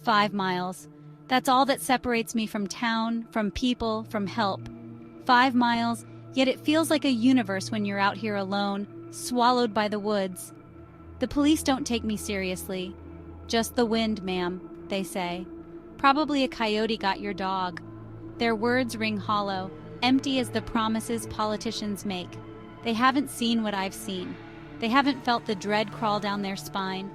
5 miles. That's all that separates me from town, from people, from help. 5 miles, yet it feels like a universe when you're out here alone, swallowed by the woods. The police don't take me seriously. Just the wind, ma'am, they say. Probably a coyote got your dog. Their words ring hollow, empty as the promises politicians make. They haven't seen what I've seen. They haven't felt the dread crawl down their spine.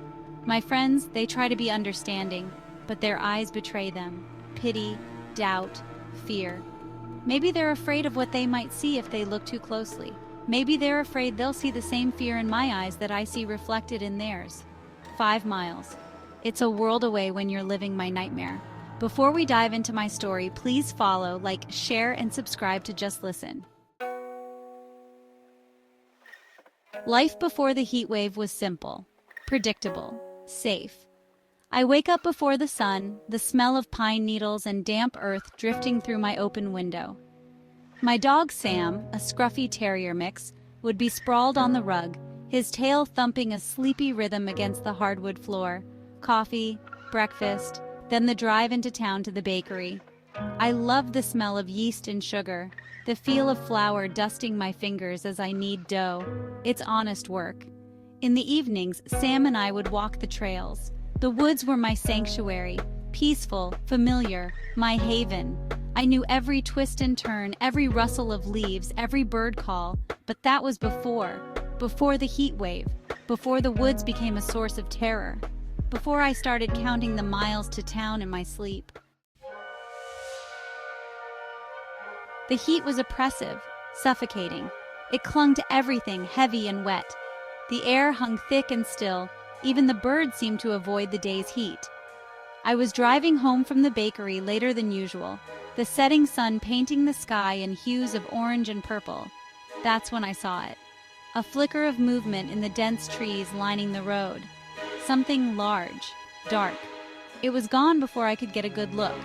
My friends, they try to be understanding, but their eyes betray them. Pity, doubt, fear. Maybe they're afraid of what they might see if they look too closely. Maybe they're afraid they'll see the same fear in my eyes that I see reflected in theirs. 5 miles. It's a world away when you're living my nightmare. Before we dive into my story, please follow, like, share, and subscribe to Just Listen. Life before the heat wave was simple, predictable, safe. I wake up before the sun, the smell of pine needles and damp earth drifting through my open window. My dog Sam, a scruffy terrier mix, would be sprawled on the rug, his tail thumping a sleepy rhythm against the hardwood floor. Coffee, breakfast, then the drive into town to the bakery. I love the smell of yeast and sugar, the feel of flour dusting my fingers as I knead dough. It's honest work. In the evenings, Sam and I would walk the trails. The woods were my sanctuary, peaceful, familiar, my haven. I knew every twist and turn, every rustle of leaves, every bird call, but that was before the heat wave, before the woods became a source of terror, before I started counting the miles to town in my sleep. The heat was oppressive, suffocating. It clung to everything, heavy and wet. The air hung thick and still. Even the birds seemed to avoid the day's heat. I was driving home from the bakery later than usual, the setting sun painting the sky in hues of orange and purple. That's when I saw it. A flicker of movement in the dense trees lining the road. Something large, dark. It was gone before I could get a good look.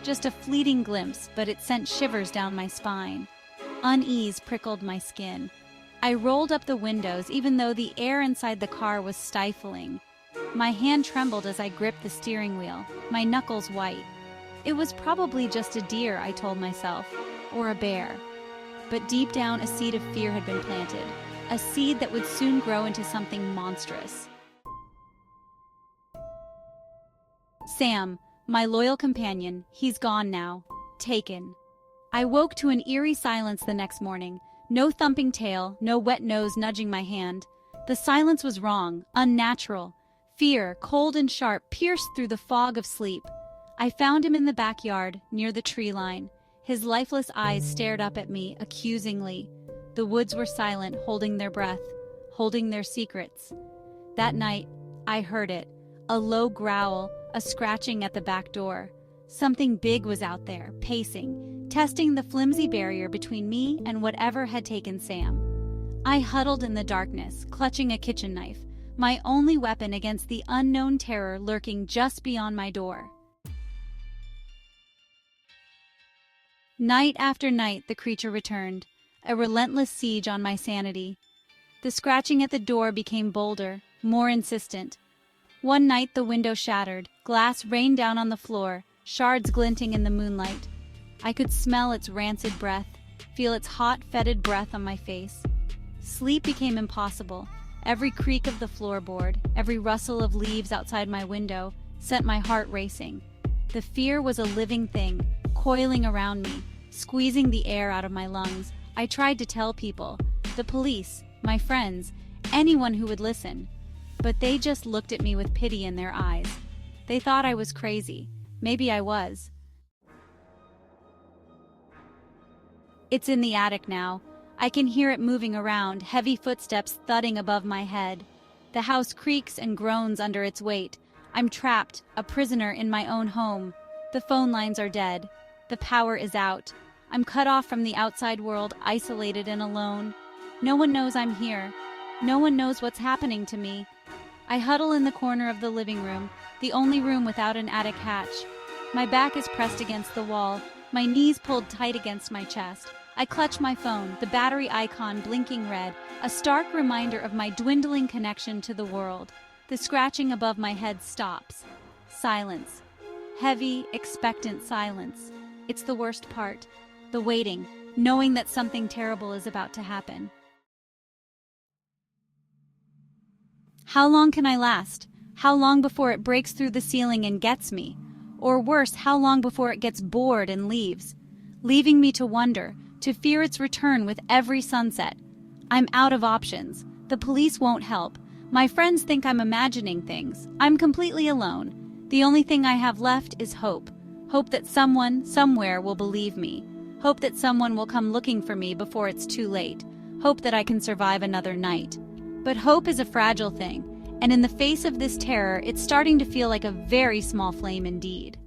Just a fleeting glimpse, but it sent shivers down my spine. Unease prickled my skin. I rolled up the windows even though the air inside the car was stifling. My hand trembled as I gripped the steering wheel, my knuckles white. It was probably just a deer, I told myself, or a bear. But deep down, a seed of fear had been planted, a seed that would soon grow into something monstrous. Sam, my loyal companion, he's gone now. Taken. I woke to an eerie silence the next morning. No thumping tail, no wet nose nudging my hand. The silence was wrong, unnatural. Fear, cold and sharp, pierced through the fog of sleep. I found him in the backyard, near the tree line. His lifeless eyes stared up at me, accusingly. The woods were silent, holding their breath, holding their secrets. That night, I heard it. A low growl, a scratching at the back door. Something big was out there, pacing, testing the flimsy barrier between me and whatever had taken Sam. I huddled in the darkness, clutching a kitchen knife, my only weapon against the unknown terror lurking just beyond my door. Night after night, the creature returned, a relentless siege on my sanity. The scratching at the door became bolder, more insistent. One night, the window shattered, glass rained down on the floor, shards glinting in the moonlight. I could smell its rancid breath, feel its hot, fetid breath on my face. Sleep became impossible. Every creak of the floorboard, every rustle of leaves outside my window sent my heart racing. The fear was a living thing, coiling around me, squeezing the air out of my lungs. I tried to tell people, the police, my friends, anyone who would listen. But they just looked at me with pity in their eyes. They thought I was crazy. Maybe I was. It's in the attic now. I can hear it moving around, heavy footsteps thudding above my head. The house creaks and groans under its weight. I'm trapped, a prisoner in my own home. The phone lines are dead. The power is out. I'm cut off from the outside world, isolated and alone. No one knows I'm here. No one knows what's happening to me. I huddle in the corner of the living room, the only room without an attic hatch. My back is pressed against the wall, my knees pulled tight against my chest. I clutch my phone, the battery icon blinking red, a stark reminder of my dwindling connection to the world. The scratching above my head stops. Silence. Heavy, expectant silence. It's the worst part. The waiting, knowing that something terrible is about to happen. How long can I last? How long before it breaks through the ceiling and gets me? Or worse, how long before it gets bored and leaves? Leaving me to wonder, to fear its return with every sunset. I'm out of options. The police won't help. My friends think I'm imagining things. I'm completely alone. The only thing I have left is hope. Hope that someone, somewhere will believe me. Hope that someone will come looking for me before it's too late. Hope that I can survive another night. But hope is a fragile thing, and in the face of this terror, it's starting to feel like a very small flame indeed.